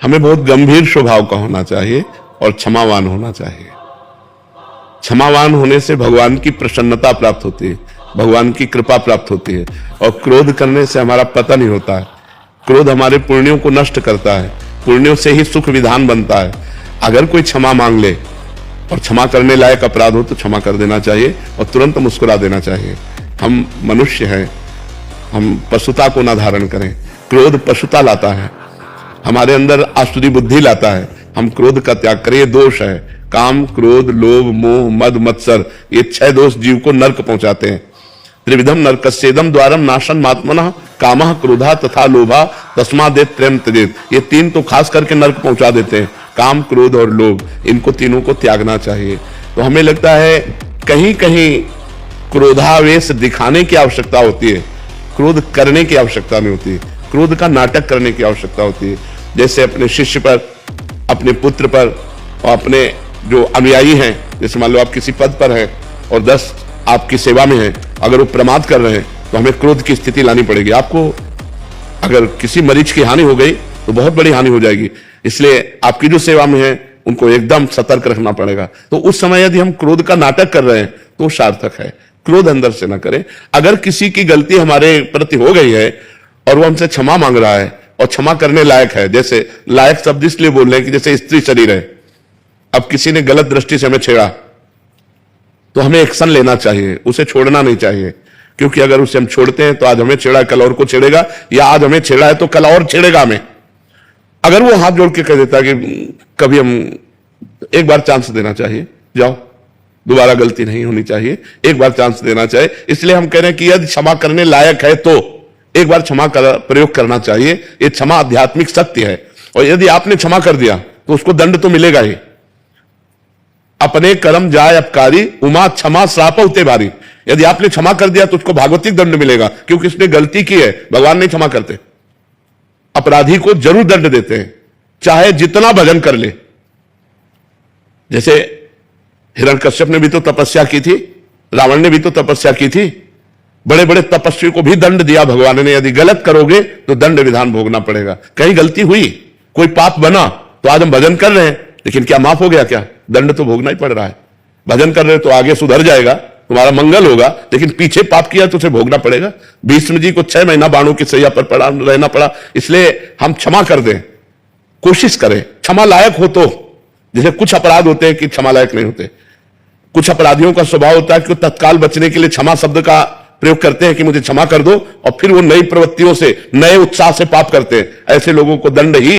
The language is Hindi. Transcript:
हमें बहुत गंभीर स्वभाव का होना चाहिए और क्षमावान होना चाहिए। क्षमावान होने से भगवान की प्रसन्नता प्राप्त होती है, भगवान की कृपा प्राप्त होती है। और क्रोध करने से हमारा पतन ही होता है। क्रोध हमारे पुण्यों को नष्ट करता है, पुण्यों से ही सुख विधान बनता है। अगर कोई क्षमा मांग ले और क्षमा करने लायक अपराध हो तो क्षमा कर देना चाहिए और तुरंत मुस्कुरा देना चाहिए। हम मनुष्य हैं, हम पशुता को ना धारण करें। क्रोध पशुता लाता है, हमारे अंदर आसुरी बुद्धि लाता है। हम क्रोध का त्याग करें। ये दोष है, काम, क्रोध, लोभ, मोह, मद, मत्सर, ये 6 दोष जीव को नरक पहुंचाते हैं। त्रिविधम नरकस्येदम द्वारम नाशन मात्मनः कामः क्रोधा तथा लोभा तस्मादेत प्रेम त्यजेत। ये 3 तो खास करके नरक पहुंचा देते हैं, काम, क्रोध और लोभ। इनको तीनों को त्यागना चाहिए। तो हमें लगता है कहीं कहीं क्रोधावेश दिखाने की आवश्यकता होती है, क्रोध करने की आवश्यकता नहीं होती। क्रोध का नाटक करने की आवश्यकता होती है। जैसे अपने शिष्य पर, अपने पुत्र पर और अपने जो अनुयायी हैं, जैसे मान लो आप किसी पद पर हैं और 10 आपकी सेवा में हैं, अगर वो प्रमाद कर रहे हैं तो हमें क्रोध की स्थिति लानी पड़ेगी। आपको अगर किसी मरीज की हानि हो गई तो बहुत बड़ी हानि हो जाएगी, इसलिए आपकी जो सेवा में है उनको एकदम सतर्क रखना पड़ेगा। तो उस समय यदि हम क्रोध का नाटक कर रहे हैं तो सार्थक है। क्रोध अंदर से ना करें। अगर किसी की गलती हमारे प्रति हो गई है और वो हमसे क्षमा मांग रहा है और क्षमा करने लायक है, जैसे लायक शब्द इसलिए बोल रहे हैं कि जैसे स्त्री शरीर है, अब किसी ने गलत दृष्टि से हमें छेड़ा तो हमें एक्शन लेना चाहिए, उसे छोड़ना नहीं चाहिए। क्योंकि अगर उसे हम छोड़ते हैं तो आज हमें छेड़ा, कल और को छेड़ेगा, या आज हमें छेड़ा है तो कल और छेड़ेगा हमें। अगर वो हाथ जोड़ के कह देता कि कभी हम एक बार चांस देना चाहिए, जाओ, दोबारा गलती नहीं होनी चाहिए, एक बार चांस देना चाहिए। इसलिए हम कह रहे हैं कि यदि क्षमा करने लायक है तो एक बार क्षमा प्रयोग करना चाहिए। ये क्षमा आध्यात्मिक सत्य है। और यदि आपने क्षमा कर दिया तो उसको दंड तो मिलेगा ही। अपने कर्म जाय अपकारी उमा क्षमा श्राप उते भारी। यदि आपने क्षमा कर दिया तो उसको भागवतिक दंड मिलेगा, क्योंकि इसने गलती की है। भगवान नहीं क्षमा करते, अपराधी को जरूर दंड देते हैं, चाहे जितना भजन कर ले। जैसे हिरण्यकश्यप ने भी तो तपस्या की थी, रावण ने भी तो तपस्या की थी, बड़े बड़े तपस्वी को भी दंड दिया भगवान ने। यदि गलत करोगे तो दंड विधान भोगना पड़ेगा। कहीं गलती हुई, कोई पाप बना, तो आज हम भजन कर रहे हैं, लेकिन क्या माफ हो गया? क्या दंड तो भोगना ही पड़ रहा है। भजन कर रहे तो आगे सुधर जाएगा, तुम्हारा मंगल होगा, लेकिन पीछे पाप किया तो उसे भोगना पड़ेगा। भीष्म जी को 6 महीना बाणों की सैया पर रहना पड़ा। इसलिए हम क्षमा कर दें, कोशिश करें, क्षमा लायक हो तो। जैसे कुछ अपराध होते हैं कि क्षमा लायक नहीं होते। कुछ अपराधियों का स्वभाव होता है कि तत्काल बचने के लिए क्षमा शब्द का प्रयोग करते हैं कि मुझे क्षमा कर दो, और फिर वो नई प्रवृत्तियों से, नए उत्साह से पाप करते हैं। ऐसे लोगों को दंड ही